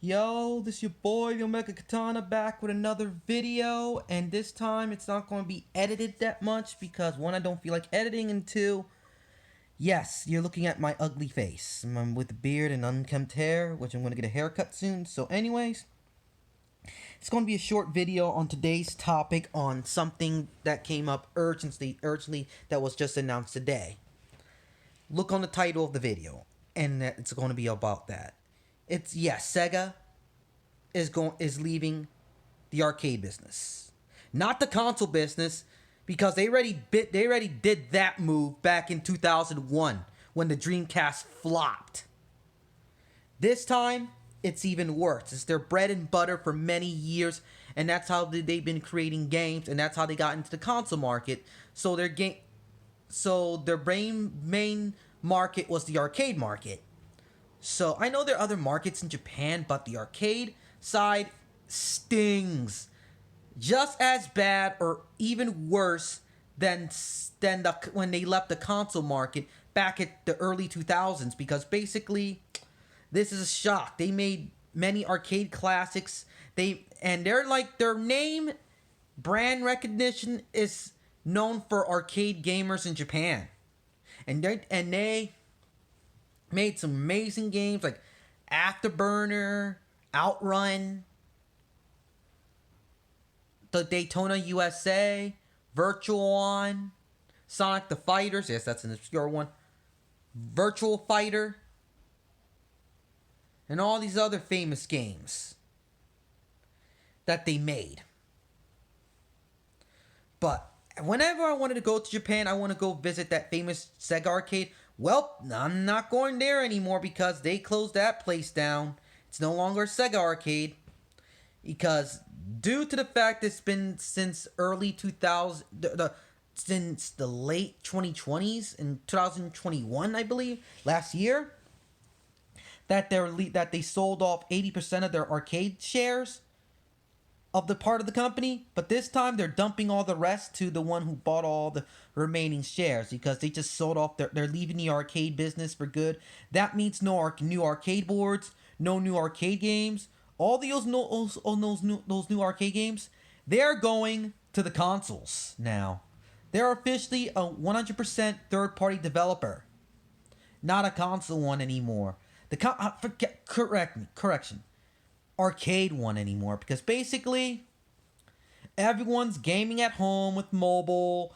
Yo, this your boy, the Omega Katana, back with another video, and this time it's not going to be edited that much because one, I don't feel like editing, and two, yes, you're looking at my ugly face. I'm with a beard and unkempt hair, which I'm going to get a haircut soon. So anyways, it's going to be a short video on today's topic on something that came up urgently that was just announced today. Look on the title of the video, and it's going to be about that. It's yes, SEGA is leaving the arcade business, not the console business, because they already did that move back in 2001 when the Dreamcast flopped. This time, it's even worse. It's their bread and butter for many years, and that's how they've been creating games, and that's how they got into the console market. So their main market was the arcade market. So I know there are other markets in Japan, but the arcade side stings just as bad or even worse than when they left the console market back at the early 2000s, because basically this is a shock. They made many arcade classics. They're like, their name brand recognition is known for arcade gamers in Japan. And they made some amazing games like Afterburner, Outrun, the Daytona USA, Virtual On, Sonic the Fighters. Yes, that's an obscure one. Virtual Fighter, and all these other famous games that they made. But whenever I wanted to go to Japan, I want to go visit that famous SEGA arcade. Well, I'm not going there anymore because they closed that place down. It's no longer a SEGA arcade, because due to the fact it's been since early 2000, since the late 2020s in 2021, I believe, last year, that they sold off 80% of their arcade shares of the part of the company, but this time they're dumping all the rest to the one who bought all the remaining shares, because they just sold off they're leaving the arcade business for good. That means no new arcade boards, no new arcade games. All those new arcade games, they're going to the consoles now. They're officially a 100% third-party developer, not a console one anymore. Correction, arcade one anymore, because basically everyone's gaming at home with mobile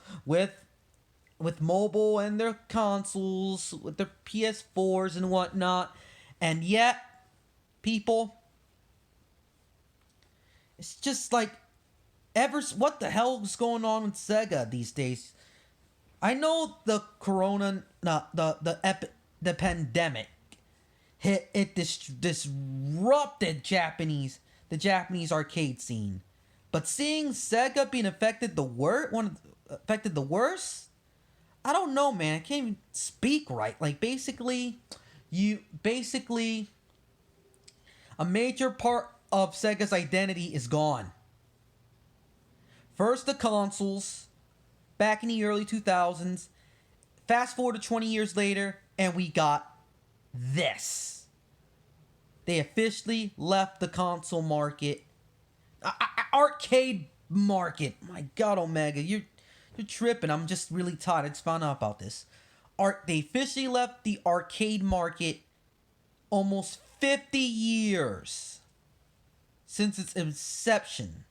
and their consoles, with their PS4s and whatnot, and yet people, it's just like, what the hell is going on with SEGA these days? I know the the pandemic hit, it disrupted the Japanese arcade scene, but seeing SEGA being affected the worst, I don't know, man. I can't even speak right. Like, basically a major part of SEGA's identity is gone. First the consoles back in the early 2000s. Fast forward to 20 years later, and we got this. They officially left the console market, arcade market. My God, Omega, you're tripping. I'm just really tired. I just found out about this. They officially left the arcade market almost 50 years since its inception.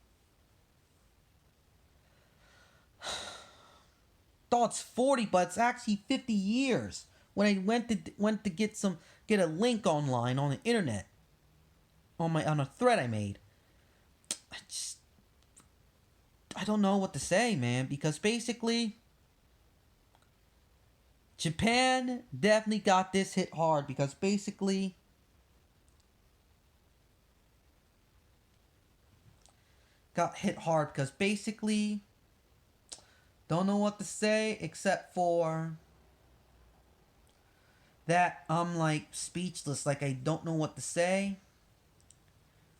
Thought it's 40, but it's actually 50 years. When I went to get a link online on the internet, on a thread I made, I don't know what to say, man, because basically Japan definitely got this hit hard, because basically don't know what to say except for that I'm like speechless. Like, I don't know what to say.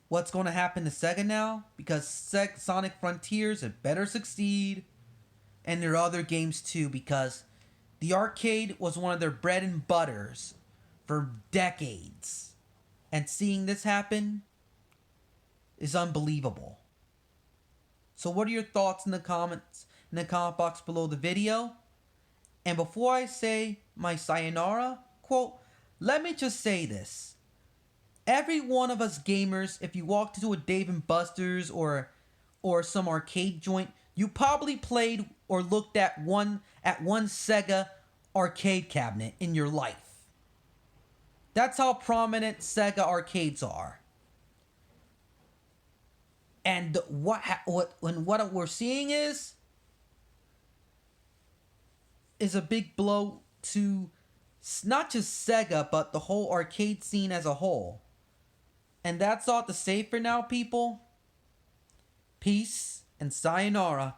What's going to happen to SEGA now? Because Sonic Frontiers had better succeed, and their other games too, because the arcade was one of their bread and butters for decades. And seeing this happen is unbelievable. So what are your thoughts in the comments, in the comment box below the video? And before I say my sayonara quote, let me just say this. Every one of us gamers, if you walked into a Dave & Buster's or some arcade joint, you probably played or looked at one SEGA arcade cabinet in your life. That's how prominent SEGA arcades are. And what we're seeing is a big blow to not just SEGA, but the whole arcade scene as a whole. And that's all to say for now, people. Peace and sayonara.